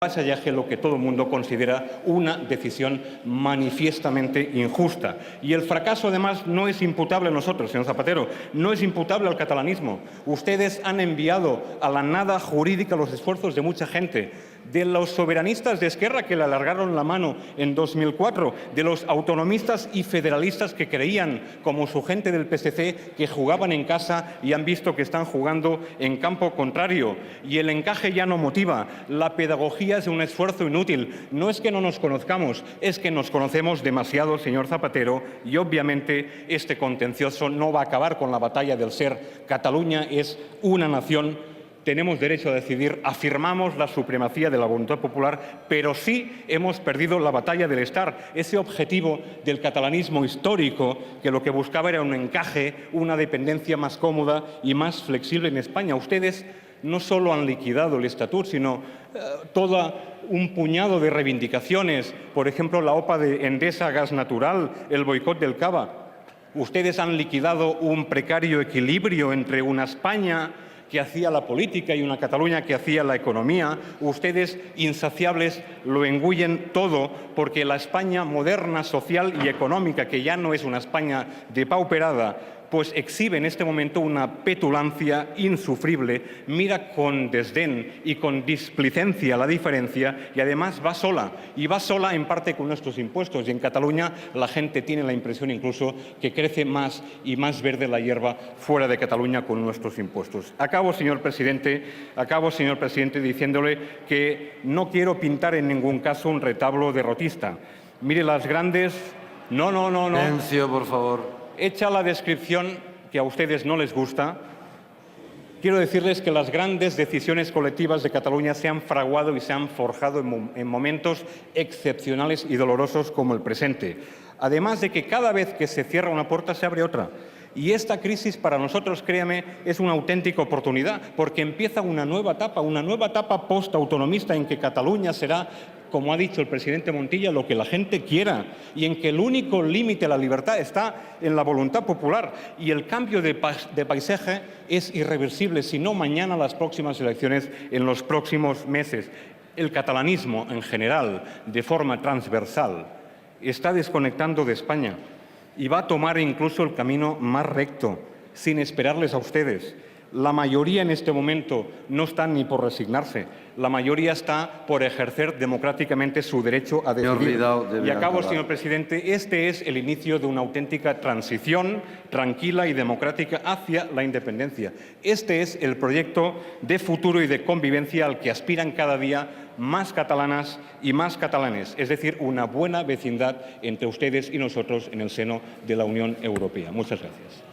más allá de lo que todo el mundo considera una decisión manifiestamente injusta. Y el fracaso, además, no es imputable a nosotros, señor Zapatero, no es imputable al catalanismo. Ustedes han enviado a la nada jurídica los esfuerzos de mucha gente, de los soberanistas de Esquerra que le alargaron la mano en 2004, de los autonomistas y federalistas que creían, como su gente del PSC, que jugaban en casa y han visto que están jugando en campo contrario. Y el encaje ya no motiva. La pedagogía es un esfuerzo inútil. No es que no nos conozcamos, es que nos conocemos demasiado, señor Zapatero, y obviamente este contencioso no va a acabar con la batalla del ser. Cataluña es una nación. Tenemos derecho a decidir, afirmamos la supremacía de la voluntad popular, pero sí hemos perdido la batalla del estar, ese objetivo del catalanismo histórico que lo que buscaba era un encaje, una dependencia más cómoda y más flexible en España. Ustedes no solo han liquidado el estatut, sino todo un puñado de reivindicaciones, por ejemplo, la OPA de Endesa Gas Natural, el boicot del Cava. Ustedes han liquidado un precario equilibrio entre una España que hacía la política y una Cataluña que hacía la economía. Ustedes, insaciables, lo engullen todo porque la España moderna, social y económica, que ya no es una España depauperada, pues exhibe en este momento una petulancia insufrible, mira con desdén y con displicencia la diferencia y además va sola. Y va sola en parte con nuestros impuestos. Y en Cataluña la gente tiene la impresión incluso que crece más y más verde la hierba fuera de Cataluña con nuestros impuestos. Acabo, señor presidente, diciéndole que no quiero pintar en ningún caso un retablo derrotista. Mire, las grandes... No. Silencio, por favor. Hecha la descripción que a ustedes no les gusta, quiero decirles que las grandes decisiones colectivas de Cataluña se han fraguado y se han forjado en momentos excepcionales y dolorosos como el presente. Además de que cada vez que se cierra una puerta se abre otra. Y esta crisis para nosotros, créame, es una auténtica oportunidad, porque empieza una nueva etapa postautonomista en que Cataluña será, como ha dicho el presidente Montilla, lo que la gente quiera, y en que el único límite a la libertad está en la voluntad popular. Y el cambio de paisaje es irreversible, si no mañana las próximas elecciones, en los próximos meses. El catalanismo, en general, de forma transversal, está desconectando de España y va a tomar incluso el camino más recto, sin esperarles a ustedes. La mayoría en este momento no está ni por resignarse. La mayoría está por ejercer democráticamente su derecho a decidir. Y acabo, señor presidente, este es el inicio de una auténtica transición tranquila y democrática hacia la independencia. Este es el proyecto de futuro y de convivencia al que aspiran cada día más catalanas y más catalanes, es decir, una buena vecindad entre ustedes y nosotros en el seno de la Unión Europea. Muchas gracias.